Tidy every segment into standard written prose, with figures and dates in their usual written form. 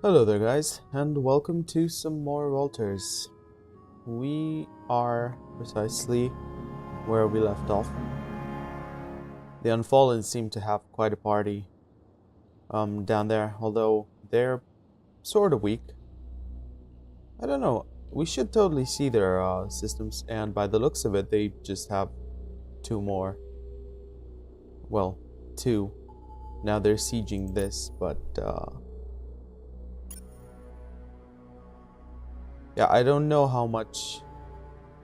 Hello there guys, and welcome to some more Walters. We are precisely where we left off. The Unfallen seem to have quite a party down there, although they're sort of weak. I don't know, we should totally see their systems, and by the looks of it, they just have two more. Well, two. Now they're sieging this, but yeah, I don't know how much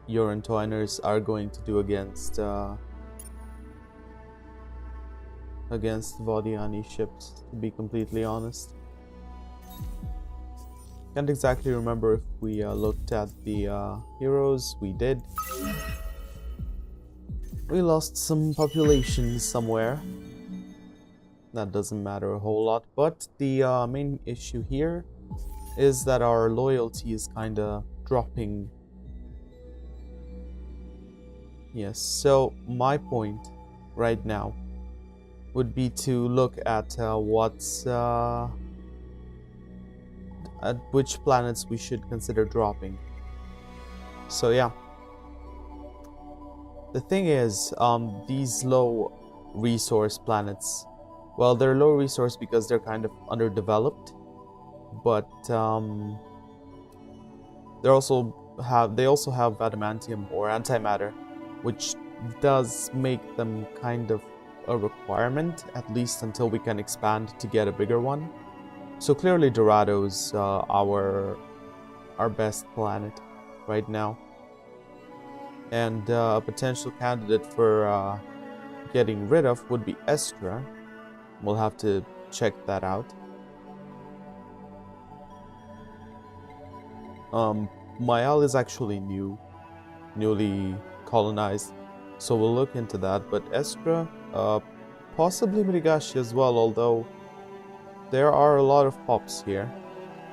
Uran Twiners are going to do against Vodiani ships, to be completely honest. Can't exactly remember if we looked at the heroes. We did. We lost some population somewhere. That doesn't matter a whole lot, but the main issue here is that our loyalty is kinda dropping. Yes, so my point right now would be to look at at which planets we should consider dropping. So yeah, the thing is, these low resource planets, well, they're low resource because they're kind of underdeveloped, but they also have adamantium or antimatter, which does make them kind of a requirement, at least until we can expand to get a bigger one. So clearly Dorado's our best planet right now, and a potential candidate for getting rid of would be Estra. We'll have to check that out. Mayal is actually newly colonized, so we'll look into that. But Estra, possibly Mirigashi as well, although there are a lot of pops here,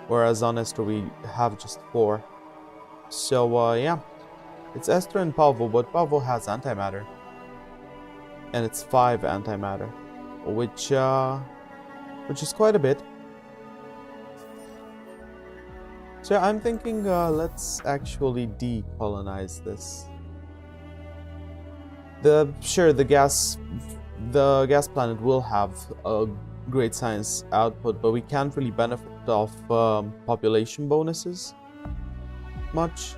whereas on Estra we have just 4. So yeah, it's Estra and Pavo, but Pavo has antimatter, and it's 5 antimatter, which is quite a bit. So I'm thinking let's actually decolonize this. The gas planet will have a great science output, but we can't really benefit off population bonuses much.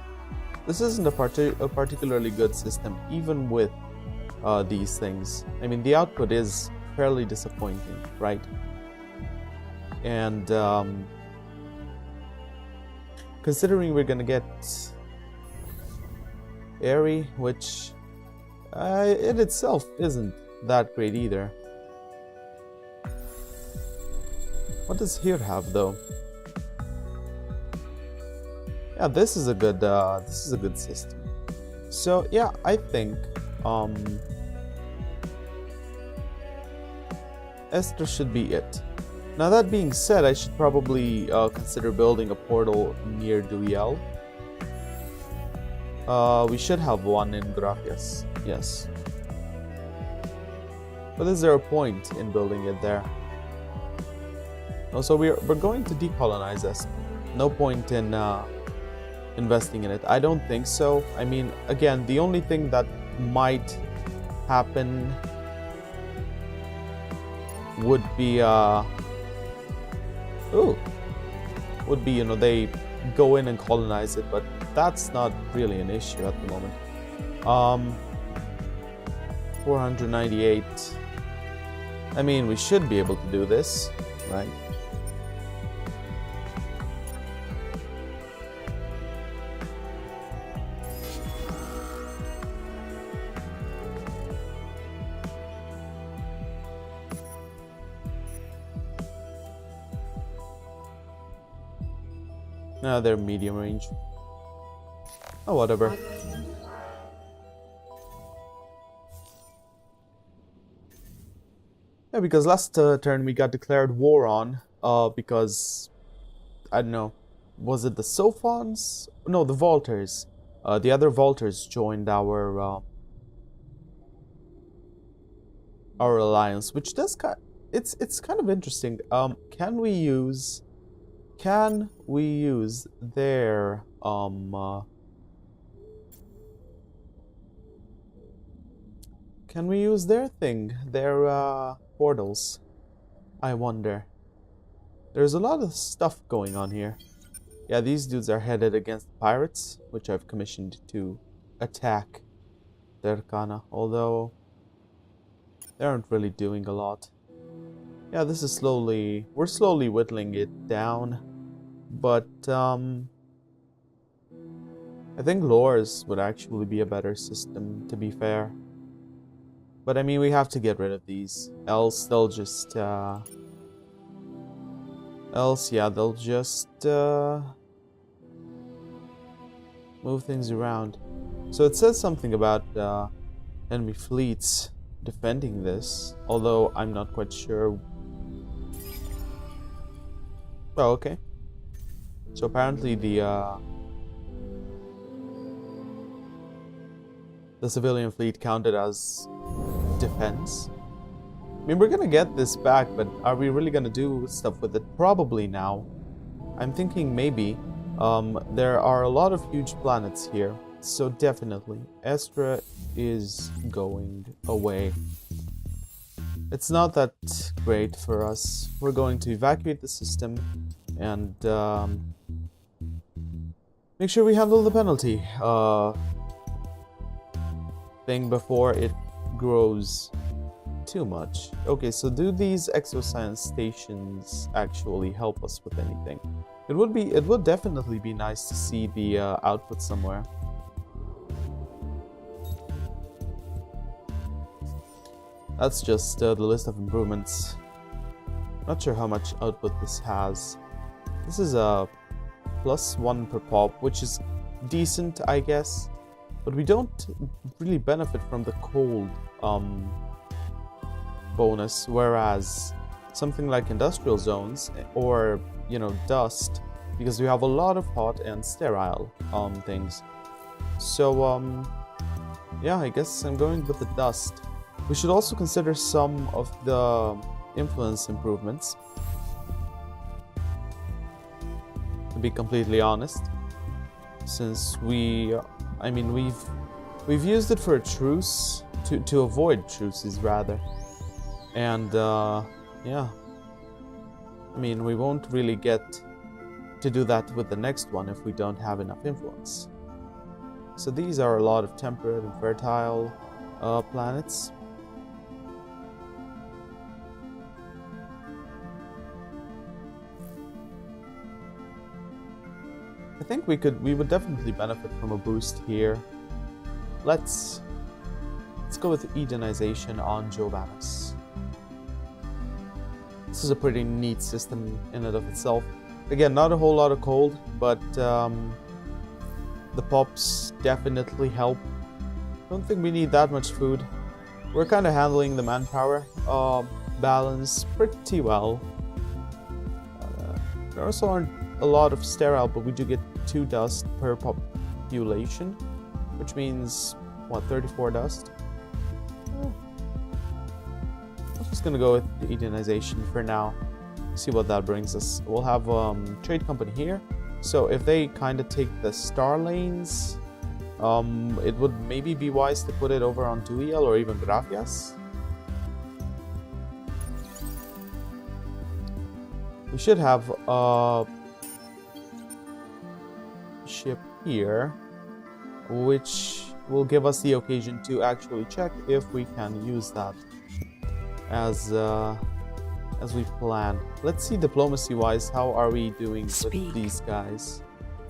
This isn't a particularly good system, even with these things. I mean, the output is fairly disappointing, right? And considering we're gonna get Airy, which it itself isn't that great either. What does here have though? Yeah, this is a good system. So yeah, I think Esther should be it. Now that being said, I should probably consider building a portal near Duiel. We should have one in Gracias, yes. But is there a point in building it there? No, so we're going to decolonize this. No point in investing in it. I don't think so. I mean, again, the only thing that might happen would be you know, they go in and colonize it, but that's not really an issue at the moment. 498. I mean, we should be able to do this, right? No, they're medium range. Oh, whatever. Yeah, because last turn we got declared war on, because, I don't know, was it the Sophons? No, the Volters. The other Volters joined our alliance, which does it's kind of interesting. Can we use Can we use their can we use their thing, their portals? I wonder. There's a lot of stuff going on here. Yeah, these dudes are headed against the pirates, which I've commissioned to attack Terkana, although they aren't really doing a lot. Yeah, this is we're slowly whittling it down, but I think Lores would actually be a better system, to be fair. But I mean, we have to get rid of these, else they'll just, yeah, they'll just, move things around. So it says something about, enemy fleets defending this, although I'm not quite sure. Oh, okay. So apparently the civilian fleet counted as defense. I mean, we're gonna get this back, but are we really gonna do stuff with it? Probably now. I'm thinking maybe. There are a lot of huge planets here, so definitely. Estra is going away. It's not that great for us. We're going to evacuate the system and make sure we handle the penalty thing before it grows too much. Okay, so do these exoscience stations actually help us with anything? It would definitely be nice to see the output somewhere. That's just the list of improvements. Not sure how much output this has. This is a +1 per pop, which is decent, I guess. But we don't really benefit from the cold bonus, whereas something like industrial zones or, you know, dust, because we have a lot of hot and sterile things. So yeah, I guess I'm going with the dust. We should also consider some of the influence improvements, to be completely honest, since we've used it for a truce, to avoid truces rather, and yeah, I mean, we won't really get to do that with the next one if we don't have enough influence. So these are a lot of temperate and fertile planets. I think we would definitely benefit from a boost here. Let's go with Edenization on Jovanus. This is a pretty neat system in and of itself. Again, not a whole lot of cold, but the pops definitely help. Don't think we need that much food. We're kind of handling the manpower balance pretty well. There also aren't a lot of sterile, but we do get 2 dust per population, which means, what, 34 dust? I'm just gonna go with the Edenization for now, see what that brings us. We'll have trade company here, so if they kind of take the star lanes, it would maybe be wise to put it over on Duiel or even Grafias. We should have a ship here, which will give us the occasion to actually check if we can use that as we planned. Let's see, diplomacy-wise, how are we doing with these guys?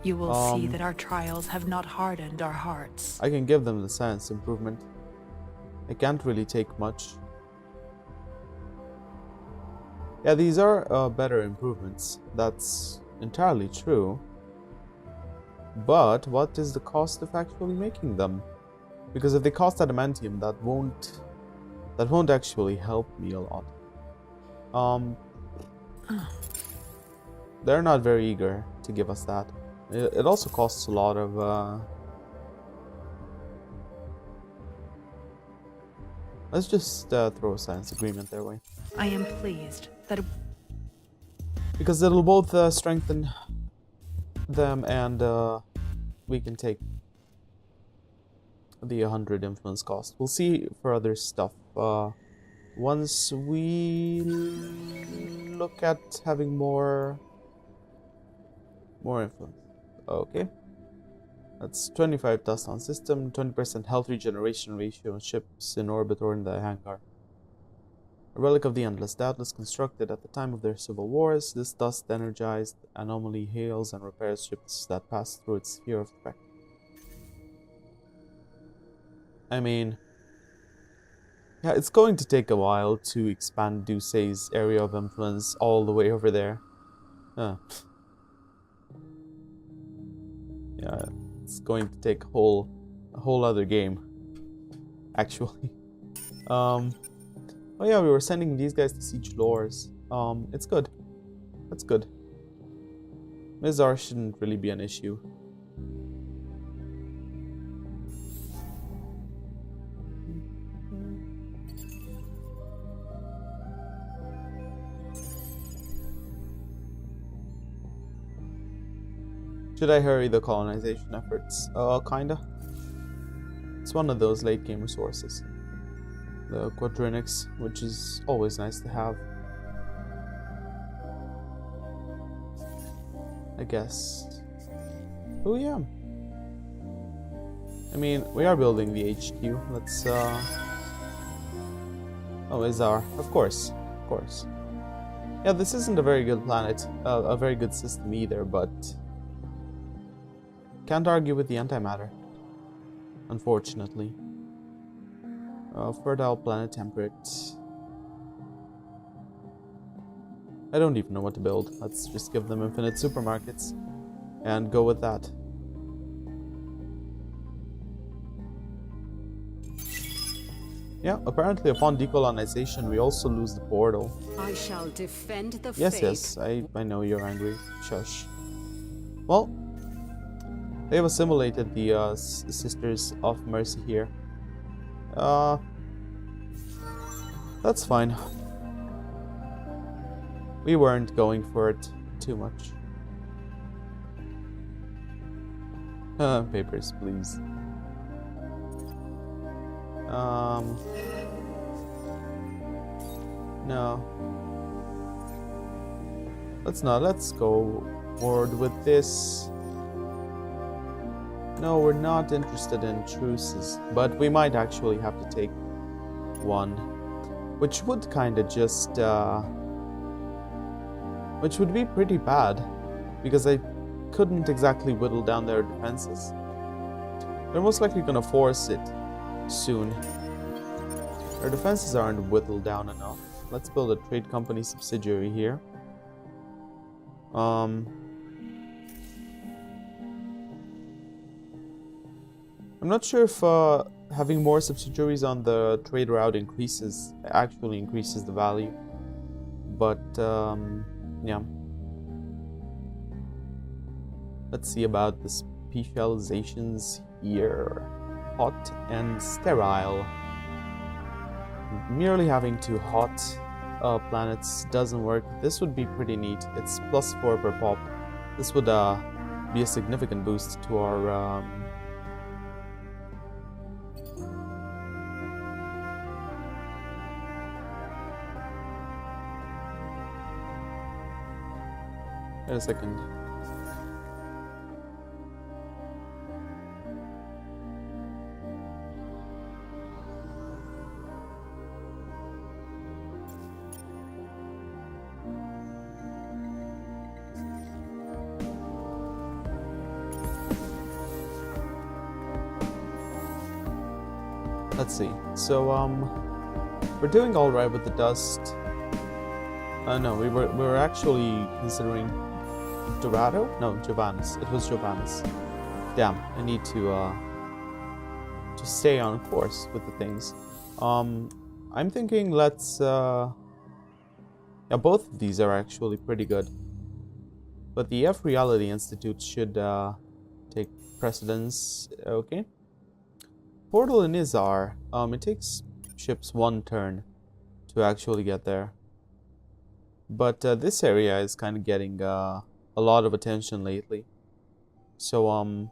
You will see that our trials have not hardened our hearts. I can give them the science improvement. I can't really take much. Yeah, these are better improvements. That's entirely true. But what is the cost of actually making them? Because if they cost adamantium, that won't actually help me a lot. They're not very eager to give us that. It also costs a lot of let's just throw a science agreement their way. I am pleased that Because it'll both strengthen them and we can take the 100 influence cost. We'll see for other stuff once we look at having more influence. Okay. That's 25 dust on system, 20% health regeneration ratio on ships in orbit or in the hangar. A relic of the Endless, doubtless constructed at the time of their civil wars, this dust energized anomaly hails and repairs ships that pass through its sphere of effect. I mean, yeah, it's going to take a while to expand Duce's area of influence all the way over there. Yeah, it's going to take a whole other game, actually. Oh yeah, we were sending these guys to siege lores. It's good. That's good. Mizar shouldn't really be an issue. Should I hurry the colonization efforts? Kinda. It's one of those late game resources. The quadrinics, which is always nice to have. I guess. Oh yeah. I mean, we are building the HQ. Let's Oh, Izar. Of course. Of course. Yeah, this isn't a very good planet. A very good system either, but can't argue with the antimatter. Unfortunately. Fertile planet, temperate. I don't even know what to build. Let's just give them infinite supermarkets and go with that. Yeah, apparently upon decolonization we also lose the portal. I shall defend the Yes, faith. yes, I know you're angry. Shush. Well, they have assimilated the Sisters of Mercy here. That's fine. We weren't going for it too much. Papers, please. No. Let's not. Let's go forward with this. No, we're not interested in truces, but we might actually have to take one, which would kind of just, which would be pretty bad, because I couldn't exactly whittle down their defenses. They're most likely gonna force it soon. Their defenses aren't whittled down enough. Let's build a trade company subsidiary here. I'm not sure if having more subsidiaries on the trade route actually increases the value, but yeah. Let's see about the specializations here. Hot and sterile. Merely having two hot planets doesn't work. This would be pretty neat. It's +4 per pop. This would be a significant boost to our wait a second. Let's see. So we're doing all right with the dust. No, we were actually considering Dorado? No, Giovannis. It was Giovannis. Damn, I need to stay on course with the things. I'm thinking let's yeah, both of these are actually pretty good. But the F Reality Institute should take precedence. Okay. Portal in Izar. It takes ships 1 turn to actually get there. But this area is kind of getting a lot of attention lately. So,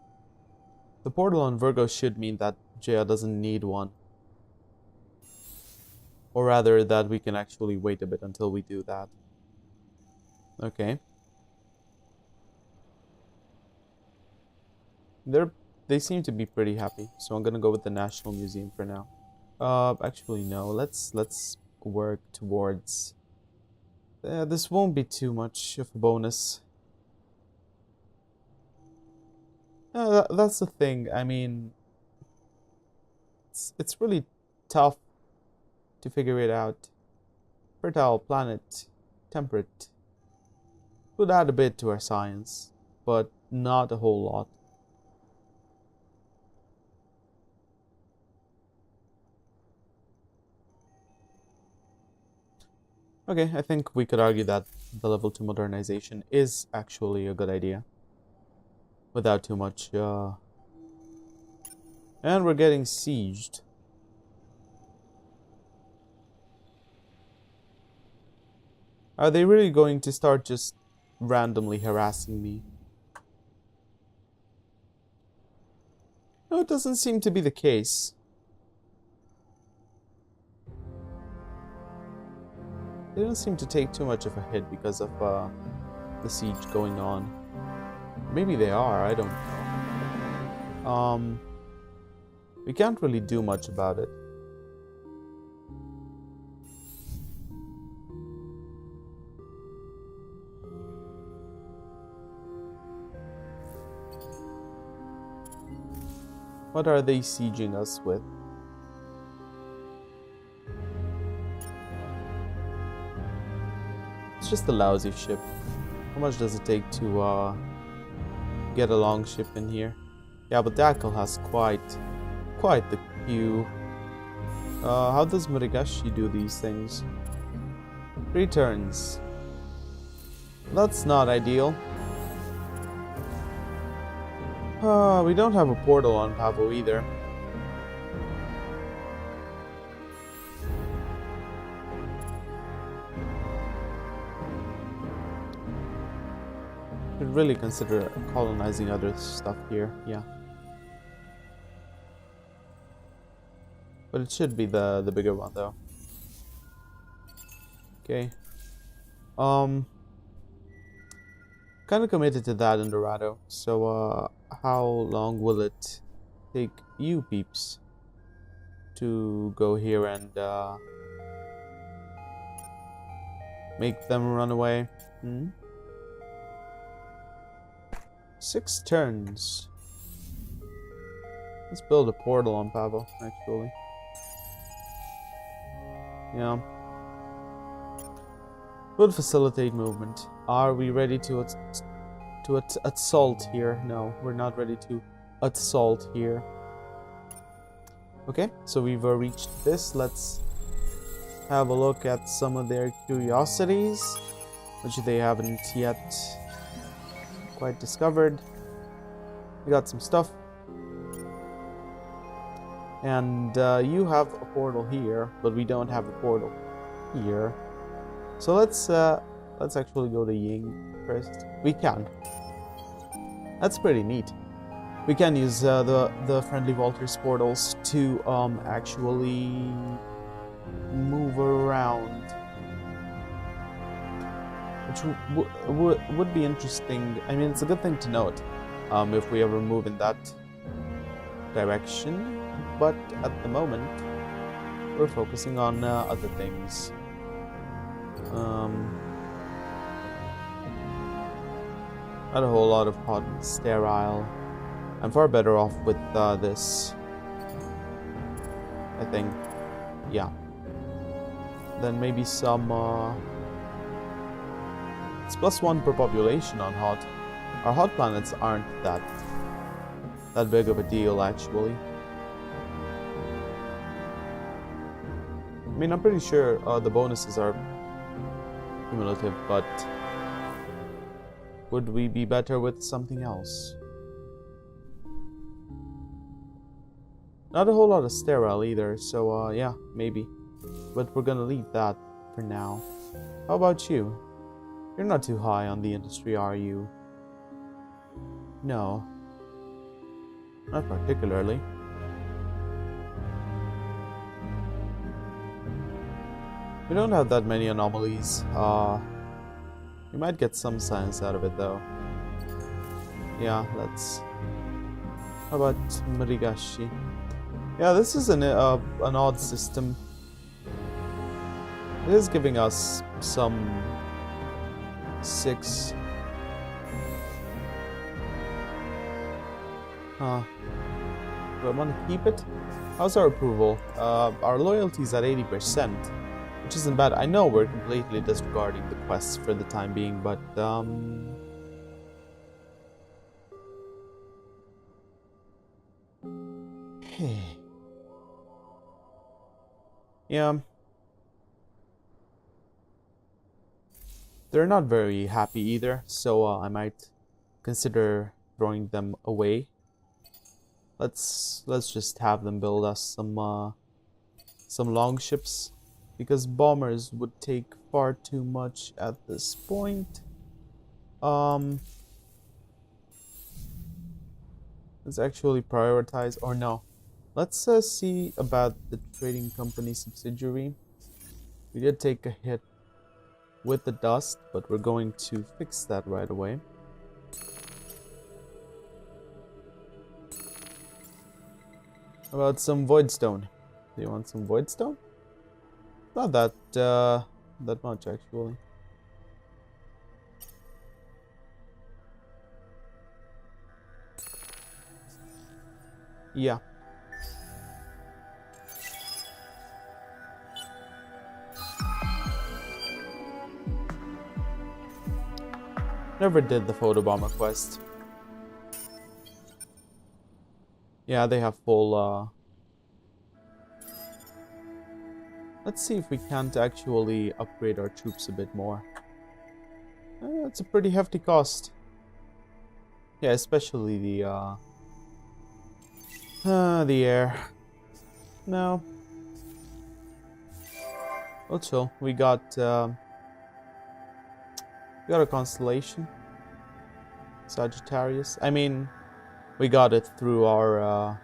the portal on Virgo should mean that Jaya doesn't need one. Or rather, that we can actually wait a bit until we do that. Okay. They seem to be pretty happy, so I'm gonna go with the National Museum for now. Actually no. Let's work towards. This won't be too much of a bonus. That's the thing. I mean, it's really tough to figure it out. Fertile planet, temperate. Would add a bit to our science, but not a whole lot. Okay, I think we could argue that the level 2 modernization is actually a good idea. Without too much, And we're getting sieged. Are they really going to start just randomly harassing me? No, it doesn't seem to be the case. They don't seem to take too much of a hit because of the siege going on. Maybe they are, I don't know. We can't really do much about it. What are they sieging us with? It's just a lousy ship. How much does it take to get a long ship in here? Yeah, but Dackle has quite the queue. How does Murigashi do these things? 3 turns. That's not ideal. We don't have a portal on Pavo either. Should really consider colonizing other stuff here, yeah. But it should be the bigger one though. Okay. Kinda committed to that in Dorado. So how long will it take you peeps to go here and make them run away? 6 turns. Let's build a portal on Pavo, actually. Yeah. Would facilitate movement. Are we ready to assault here? No, we're not ready to assault here. Okay, so we've reached this. Let's have a look at some of their curiosities, which they haven't yet quite discovered. We got some stuff. And you have a portal here, but we don't have a portal here. So let's actually go to Ying first. We can. That's pretty neat. We can use the friendly Walters portals to actually move around, which would be interesting. I mean, it's a good thing to note if we ever move in that direction. But at the moment, we're focusing on other things. Not a whole lot of hot and sterile. I'm far better off with this, I think. Yeah. Then maybe some... It's +1 per population on hot. Our hot planets aren't that big of a deal, actually. I mean, I'm pretty sure the bonuses are cumulative, but would we be better with something else? Not a whole lot of sterile either, so yeah, maybe. But we're gonna leave that for now. How about you? You're not too high on the industry, are you? No, not particularly. We don't have that many anomalies. We might get some science out of it though. Yeah, let's... How about Marigashi? Yeah, this is an odd system. It is giving us some 6. Huh. Do I want to keep it? How's our approval? Our loyalty is at 80%, which isn't bad. I know we're completely disregarding the quests for the time being, but yeah. They're not very happy either, so I might consider throwing them away. Let's just have them build us some longships, because bombers would take far too much at this point. Let's actually prioritize, or no. Let's see about the trading company subsidiary. We did take a hit with the dust, but we're going to fix that right away. How about some voidstone? Do you want some voidstone? Not that that much actually. Yeah. Never did the photobomber quest. Yeah, they have full let's see if we can't actually upgrade our troops a bit more. It's a pretty hefty cost. Yeah, especially the air. No. Well, chill. We got a constellation. Sagittarius. I mean, we got it through our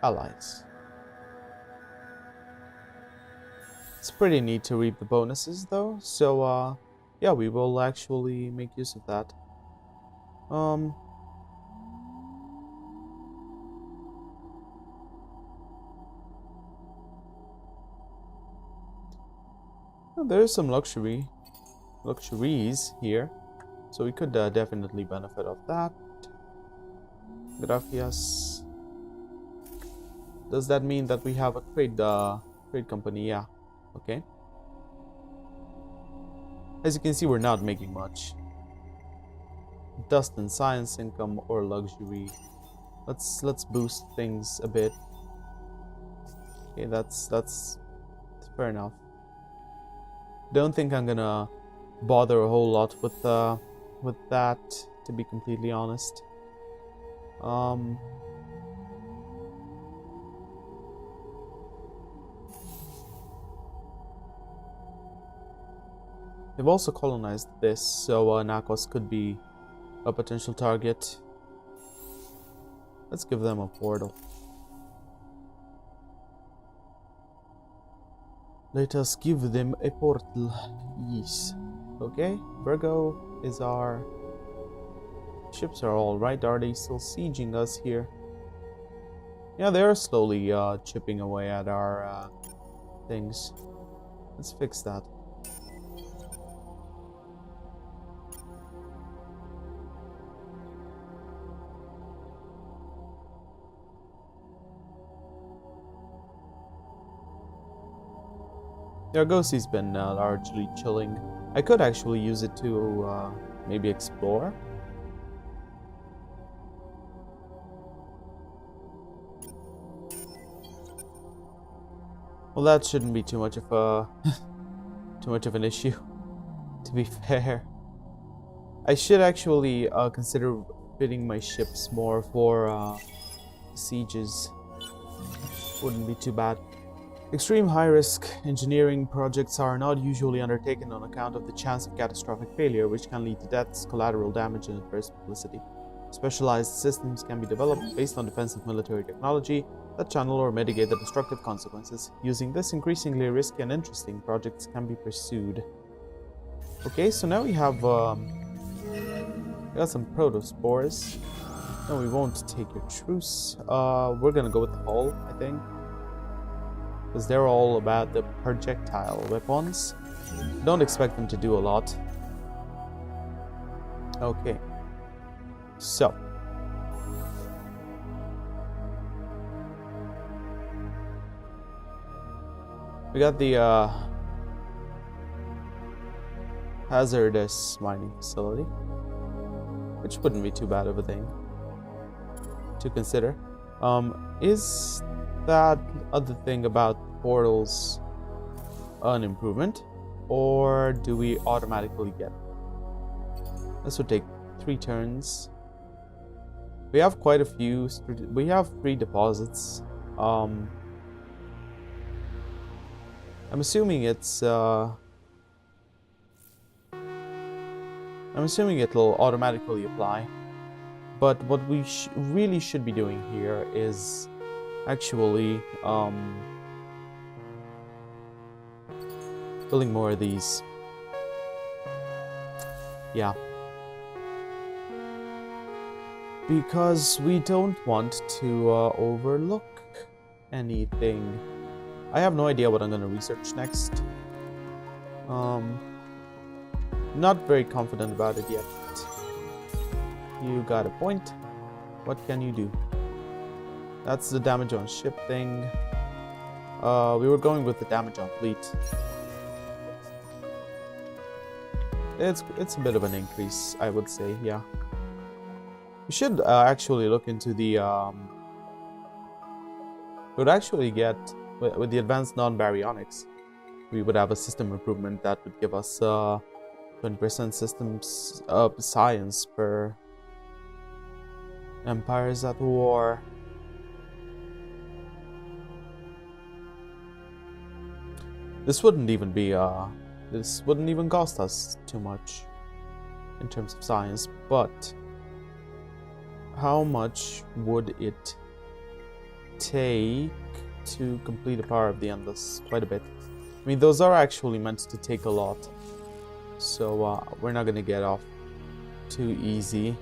allies. It's pretty neat to reap the bonuses though, so yeah, we will actually make use of that. There's some luxuries here, so we could definitely benefit off that. Gracias. Does that mean that we have a trade company? Yeah. Okay. As you can see, we're not making much. Dust and science income or luxury. Let's boost things a bit. Okay, that's fair enough. Don't think I'm gonna bother a whole lot with that, to be completely honest. They've also colonized this, so Nakos could be a potential target. Let's give them a portal. Let us give them a portal. Yes. Okay, Virgo is our... Ships are alright. Are they still sieging us here? Yeah, they are slowly chipping away at our things. Let's fix that. The Argosi's been largely chilling. I could actually use it to maybe explore. Well, that shouldn't be too much of a an issue, to be fair. I should actually consider fitting my ships more for sieges. Wouldn't be too bad. Extreme high-risk engineering projects are not usually undertaken on account of the chance of catastrophic failure, which can lead to deaths, collateral damage, and adverse publicity. Specialized systems can be developed based on defensive military technology that channel or mitigate the destructive consequences. Using this increasingly risky and interesting, projects can be pursued. Okay, so now we got some protospores. No, we won't take your truce. We're gonna go with the hull, I think. Because they're all about the projectile weapons. Don't expect them to do a lot. Okay. So. We got the hazardous mining facility, which wouldn't be too bad of a thing to consider. Is that other thing about portals an improvement, or do we automatically get it? This would take 3 turns. We have quite a few. We have 3 deposits. I'm assuming it's. I'm assuming it'll automatically apply. But what we really should be doing here is actually building more of these. Yeah. Because we don't want to overlook anything. I have no idea what I'm going to research next. Not very confident about it yet. You got a point. What can you do? That's the damage on ship thing. We were going with the damage on fleet. It's a bit of an increase, I would say, yeah. We should actually look into the... we would actually get... With the advanced non-baryonics, we would have a system improvement that would give us 20% systems science per empires at war. This wouldn't even be this wouldn't even cost us too much in terms of science, but how much would it take to complete the Power of the Endless? Quite a bit. I mean, those are actually meant to take a lot, so we're not gonna get off too easy.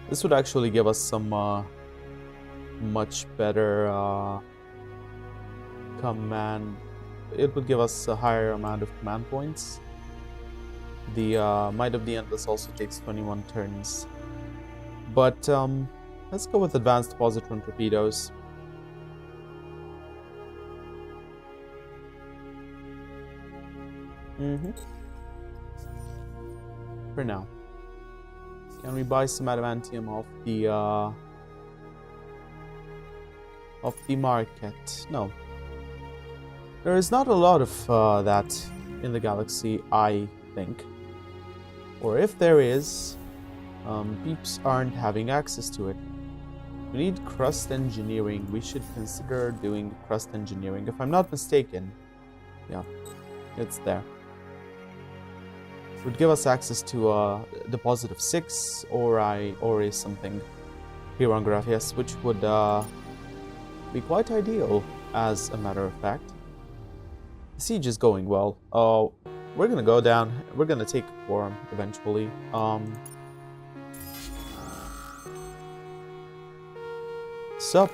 This would actually give us some much better command. It would give us a higher amount of command points. The Might of the Endless also takes 21 turns. But let's go with advanced positron torpedoes. For now. Can we buy some adamantium off the market? No. There is not a lot of that in the galaxy, I think. Or if there is, peeps aren't having access to it. We need crust engineering. We should consider doing crust engineering. If I'm not mistaken, yeah, it's there. It would give us access to a deposit of 6 or a something here on Graphias, which would be quite ideal, as a matter of fact. The siege is going well. We're gonna go down. We're gonna take a quorum eventually. So,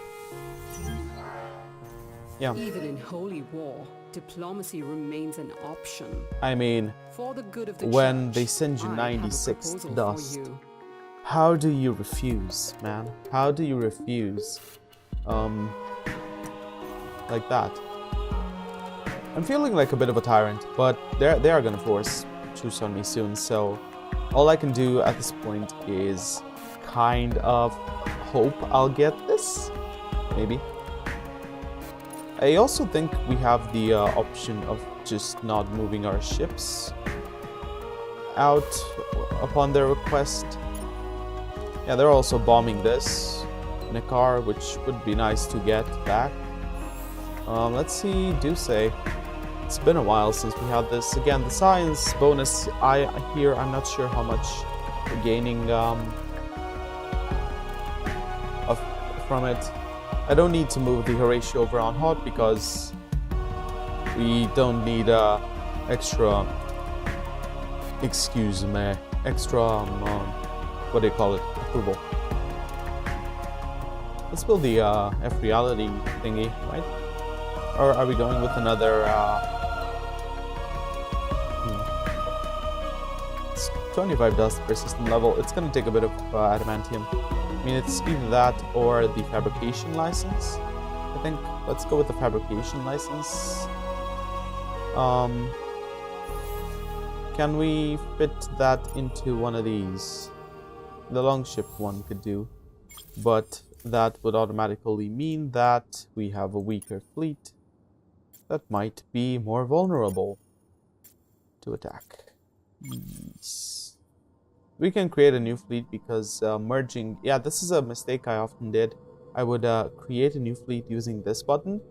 yeah. Even in holy war, diplomacy remains an option. I mean, For the good of the when church, they send you I have a 96 proposal for dust, you. how do you refuse, man? How do you refuse? Like that. I'm feeling like a bit of a tyrant, but they are gonna force truce on me soon, so all I can do at this point is kind of hope I'll get this, maybe. I also think we have the option of just not moving our ships out upon their request. Yeah, they're also bombing this in a car, which would be nice to get back. Let's see, Duce. It's been a while since we had this. Again, the science bonus I'm not sure how much we're gaining from it. I don't need to move the Horatio over on hot because we don't need extra, what do you call it, approval. Let's build the F reality thingy, right? Or are we going with another it's 25 dust per system level. It's gonna take a bit of adamantium. I mean, it's either that or the fabrication license, I think. Let's go with the fabrication license. Can we fit that into one of these? The longship one could do, but that would automatically mean that we have a weaker fleet that might be more vulnerable to attack. Yes. We can create a new fleet because merging... Yeah, this is a mistake I often did. I would create a new fleet using this button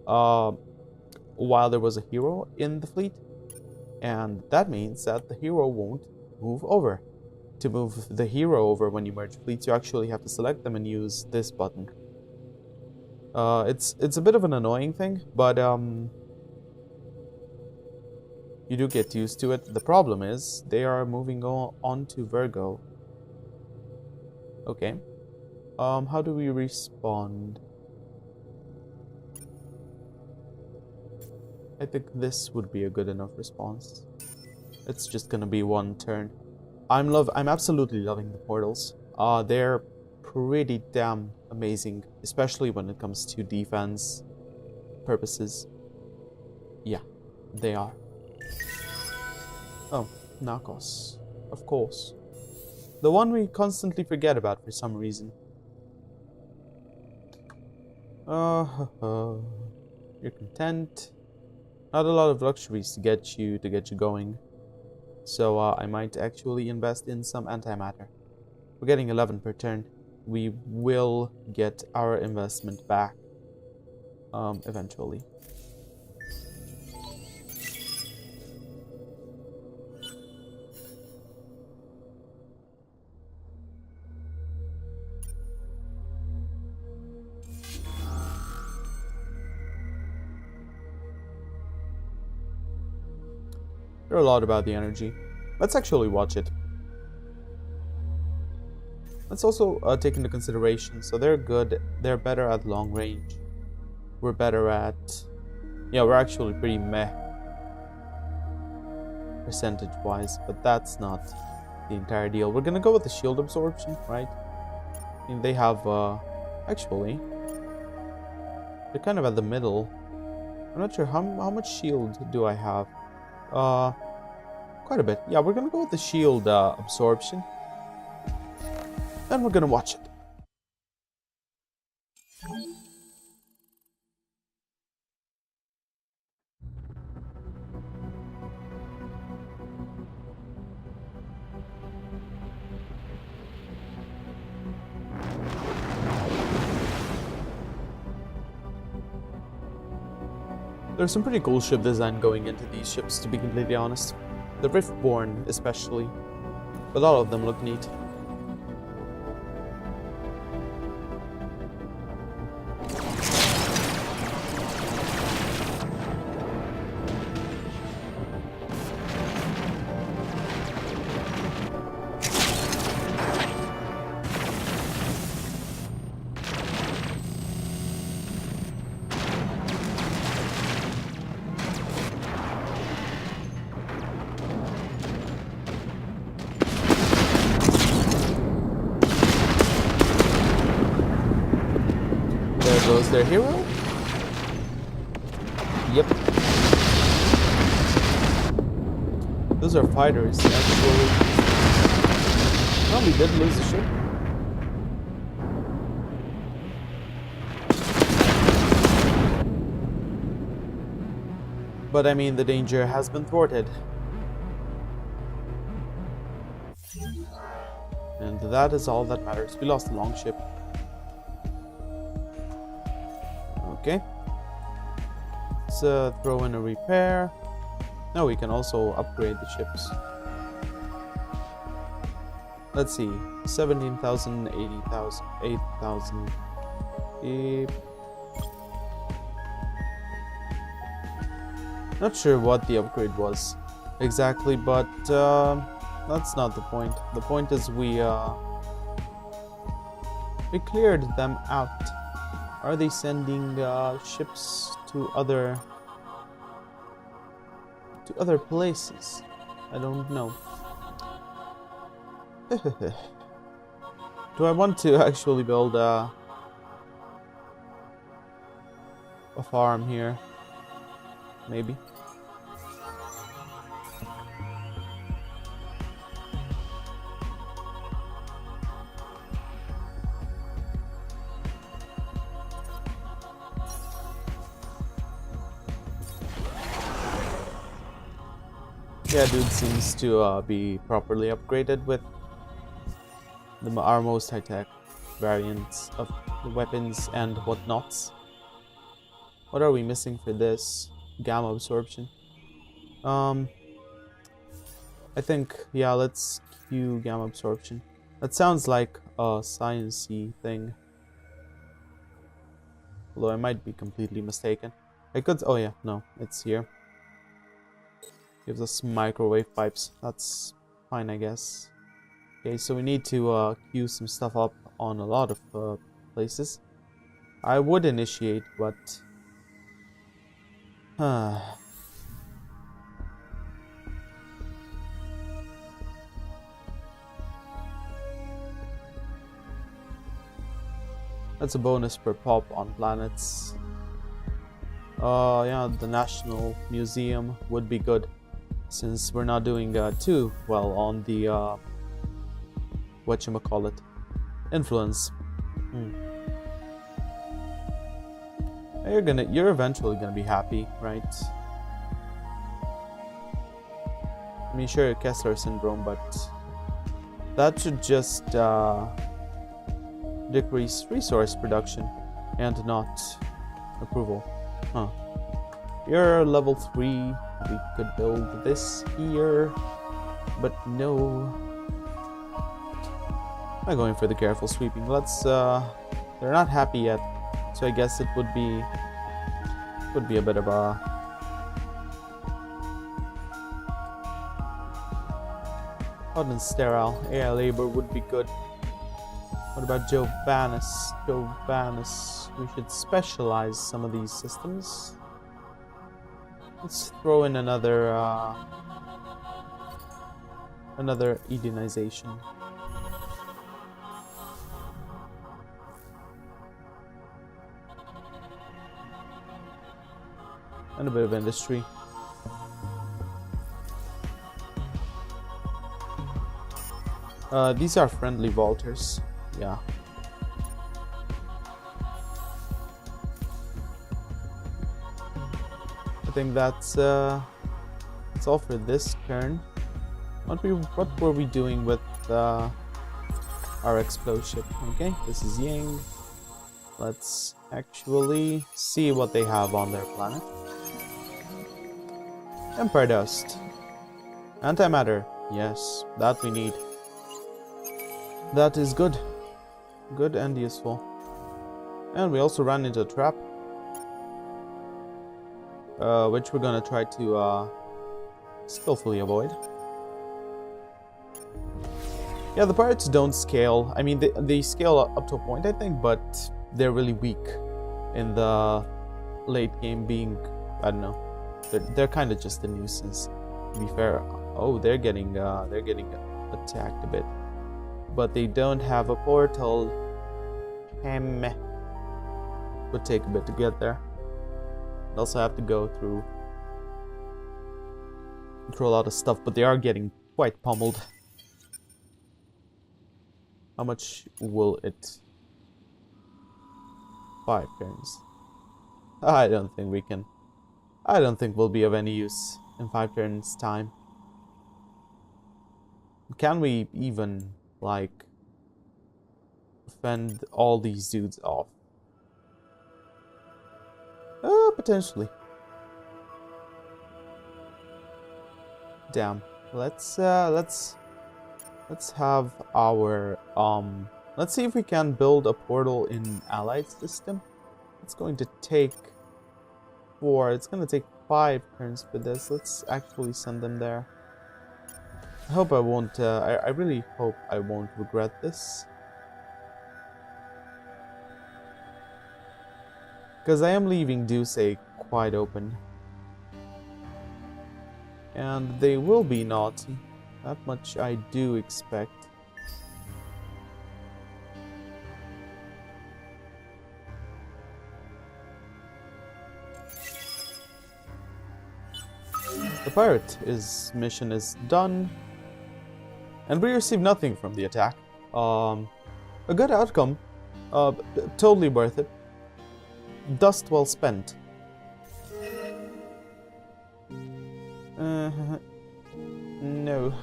while there was a hero in the fleet. And that means that the hero won't move over. To move the hero over when you merge fleets, you actually have to select them and use this button. It's a bit of an annoying thing, but you do get used to it. The problem is they are moving on to Virgo. Okay. How do we respond? I think this would be a good enough response. It's just gonna be one turn. I'm absolutely loving the portals. They're pretty damn amazing, especially when it comes to defense purposes. Yeah, they are. Oh, Narcos. Of course. The one we constantly forget about for some reason. You're content. Not a lot of luxuries to get you going. So I might actually invest in some antimatter. We're getting 11 per turn. We will get our investment back eventually. There are a lot about the energy. Let's actually watch it. Let's also take into consideration, so they're good, they're better at long range. We're better at... Yeah, we're actually pretty meh percentage-wise, but that's not the entire deal. We're gonna go with the shield absorption, right? I mean, they have, actually, they're kind of at the middle. I'm not sure, how much shield do I have? Quite a bit. Yeah, we're gonna go with the shield absorption. And we're gonna watch it. There's some pretty cool ship design going into these ships, to be completely honest. The Riftborn especially, but all of them look neat. Goes their hero? Yep. Those are fighters, actually. Well, we did lose the ship. But I mean, the danger has been thwarted. And that is all that matters. We lost the longship. Okay. Let's throw in a repair. No, we can also upgrade the ships. Let's see, 17,000, 80,000, 8,000. Not sure what the upgrade was exactly, but that's not the point. The point is we cleared them out. Are they sending ships to other places? I don't know. Do I want to actually build a farm here? Maybe. Yeah, dude seems to be properly upgraded with our most high-tech variants of the weapons and whatnots. What are we missing for this? Gamma absorption. I think, yeah, let's queue gamma absorption. That sounds like a science-y thing. Although I might be completely mistaken. I could, oh yeah, no, it's here. Gives us microwave pipes. That's fine, I guess. Okay, so we need to queue some stuff up on a lot of places. I would initiate, but that's a bonus per pop on planets. Yeah, the National Museum would be good, since we're not doing too well on the whatchamacallit, influence. You're eventually gonna be happy, right? I mean, sure, Kessler syndrome, but that should just decrease resource production and not approval. Huh. You're level 3. We could build this here, but no. I'm going for the careful sweeping. Let's they're not happy yet, so I guess it would be a bit of a hot and sterile. Yeah, labor would be good. What about Jovanus? We should specialize some of these systems. Let's throw in another Edenization. And a bit of industry. These are friendly vaulters. Yeah. I think that's all for this turn. What were we doing with our explosive? Okay, this is Ying. Let's actually see what they have on their planet. Empire Dust. Antimatter. Yes, that we need. That is good. Good and useful. And we also ran into a trap. Which we're gonna try to skillfully avoid. Yeah, the pirates don't scale. I mean, they scale up to a point, I think, but they're really weak in the late game, being, I don't know, they're kind of just a nuisance, to be fair. Oh, they're getting attacked a bit, but they don't have a portal. Would take a bit to get there. Also have to go through a lot of stuff, but they are getting quite pummeled. How much will it? 5 turns. I don't think we can. I don't think we'll be of any use in 5 turns time. Can we even, like, fend all these dudes off? Potentially. Damn. Let's have our let's see if we can build a portal in allied system. It's going to take 4. It's going to take 5 turns for this. Let's actually send them there. I hope I won't I really hope I won't regret this. Because I am leaving Duce quite open. And they will be naughty. That much I do expect. The pirate mission is done. And we receive nothing from the attack. A good outcome. Totally worth it. Dust well spent. No.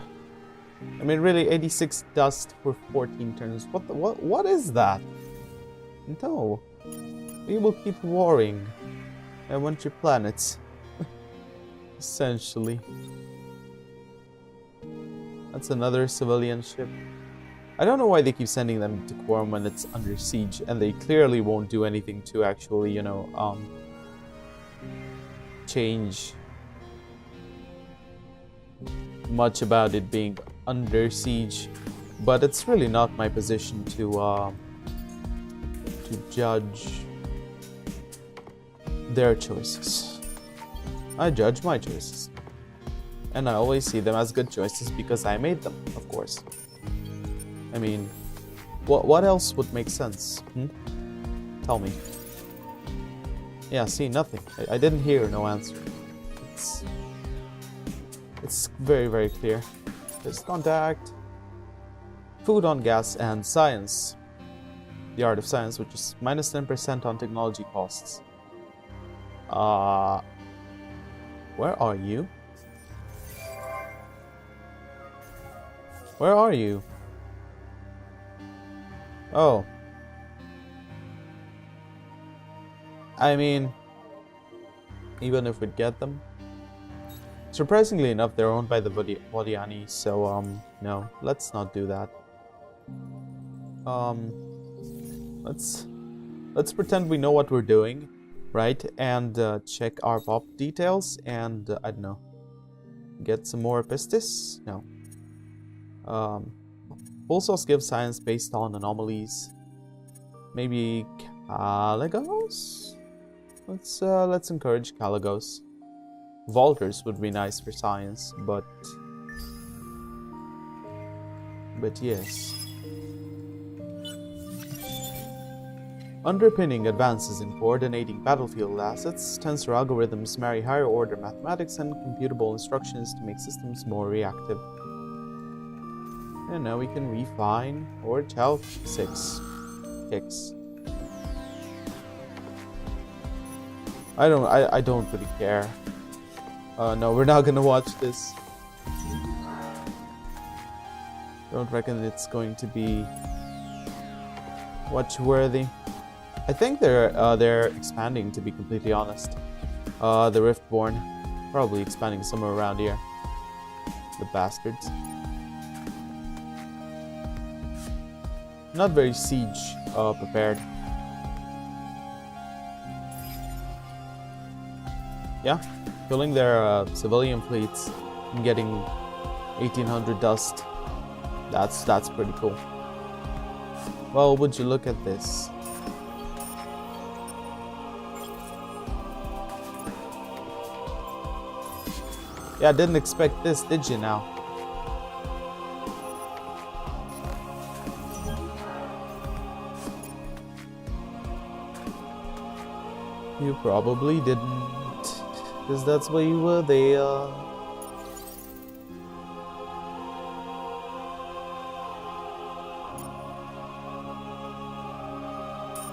I mean, really, 86 dust for 14 turns. What is that? No. We will keep warring. I want your planets. Essentially. That's another civilian ship. I don't know why they keep sending them to Quorum when it's under siege, and they clearly won't do anything to actually, you know, change much about it being under siege. But it's really not my position to judge their choices. I judge my choices. And I always see them as good choices because I made them, of course. I mean, what else would make sense? Tell me. Yeah, see, nothing. I didn't hear no answer. It's very, very clear. There's contact, food on gas, and science. The art of science, which is minus 10% on technology costs. Where are you? Where are you? Oh. I mean, even if we get them. Surprisingly enough, they're owned by the Vodiani, so, no, let's not do that. Let's pretend we know what we're doing, right? And, check our pop details and, I don't know, get some more pistis? No. Full source gives science based on anomalies. Maybe Caligos? Let's encourage Caligos. Volters would be nice for science, but yes. Underpinning advances in coordinating battlefield assets, tensor algorithms marry higher order mathematics and computable instructions to make systems more reactive. And now we can refine or health 6 kicks. I don't really care. No, we're not gonna watch this. Don't reckon it's going to be watch-worthy. I think they're expanding, to be completely honest. The Riftborn, probably expanding somewhere around here. The bastards. Not very siege prepared. Yeah, filling their civilian fleets and getting 1800 dust. That's pretty cool. Well, would you look at this? Yeah, didn't expect this, did you now? You probably didn't, because that's why you were there.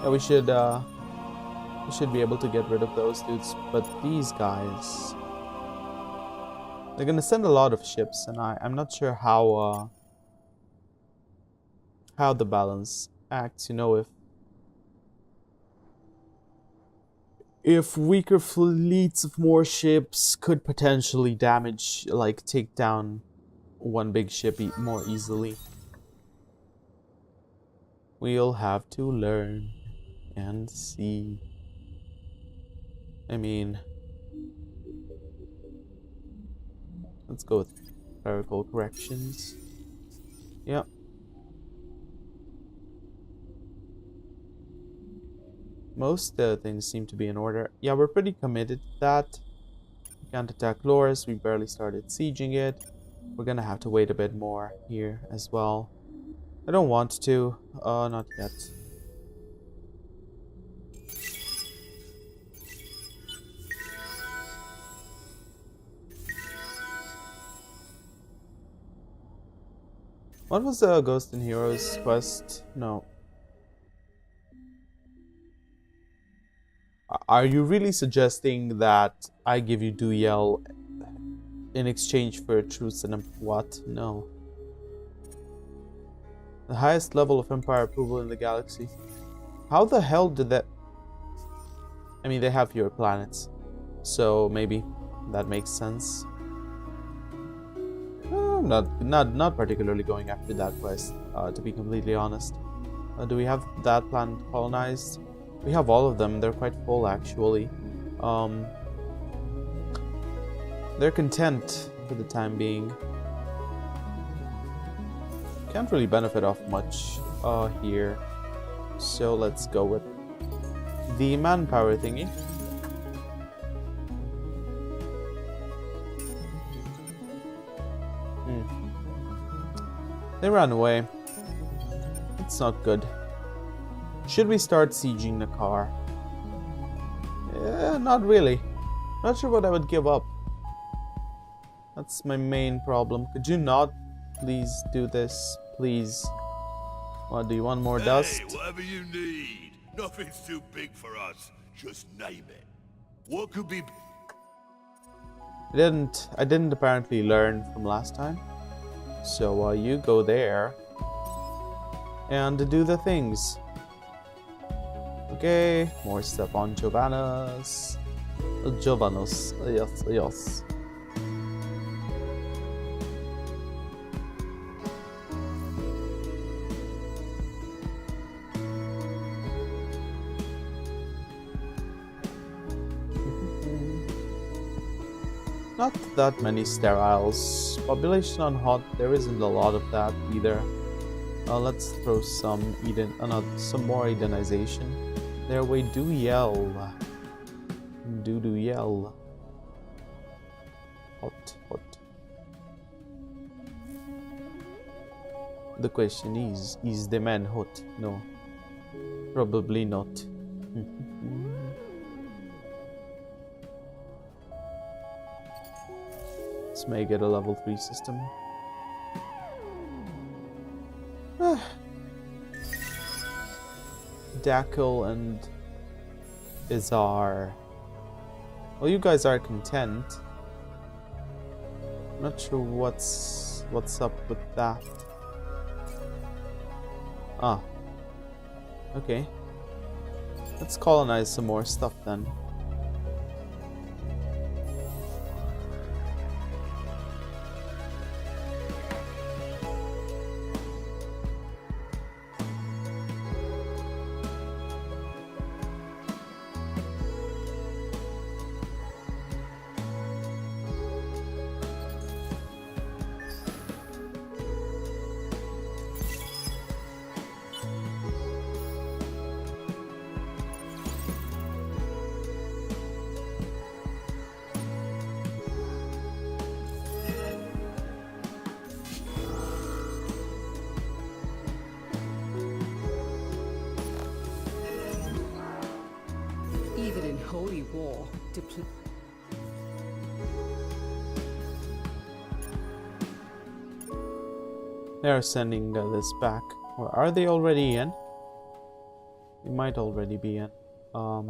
Yeah, we should be able to get rid of those dudes, but these guys, they're gonna send a lot of ships, and I'm not sure how the balance acts. You know, if weaker fleets of more ships could potentially damage, like take down one big ship more easily. We'll have to learn and see. I mean, let's go with clerical corrections. Yep. Most things seem to be in order. Yeah, we're pretty committed to that. We can't attack Loris. We barely started sieging it. We're gonna have to wait a bit more here as well. I don't want to. Not yet. What was the Ghost and Heroes quest? No. Are you really suggesting that I give you Duyel in exchange for a truce and a what? No. The highest level of Empire approval in the galaxy. How the hell did that... I mean, they have fewer planets. So maybe that makes sense. Not particularly going after that quest, to be completely honest. Do we have that planet colonized? We have all of them. They're quite full, actually. They're content for the time being. Can't really benefit off much here. So let's go with the manpower thingy. They ran away. It's not good. Should we start sieging the car? Not really. Not sure what I would give up. That's my main problem. Could you not please do this? Please. What, do you want more dust? Hey, whatever you need. Nothing's too big for us. Just name it. What could be... I didn't apparently learn from last time. So you go there and do the things. Okay, more stuff on Giovanna's. Giovanna's, yes. Not that many steriles. Population on hot, there isn't a lot of that either. Let's throw some some more Edenization. There we do yell. Do yell. Hot. The question is the man hot? No. Probably not. Let's make it a level 3 system. Dackle and Izar. Well, you guys are content. Not sure what's up with that. Ah. Okay. Let's colonize some more stuff then. Even in holy war, They're sending this back. Or are they already in? They might already be in. Oh,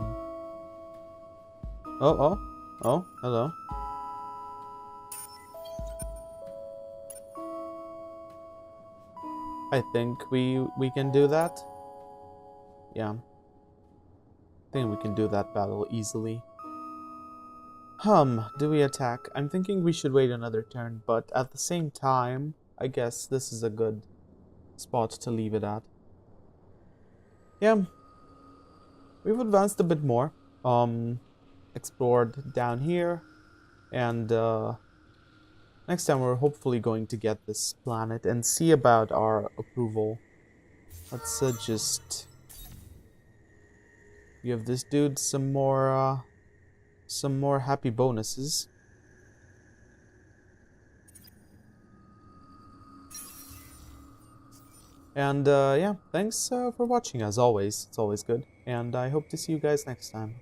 hello. I think we can do that. Yeah. think we can do that battle easily. Do we attack? I'm thinking we should wait another turn, but at the same time, I guess this is a good spot to leave it at. Yeah, we've advanced a bit more. Explored down here, and next time we're hopefully going to get this planet and see about our approval. Let's just give this dude some more happy bonuses. And yeah, thanks for watching as always. It's always good. And I hope to see you guys next time.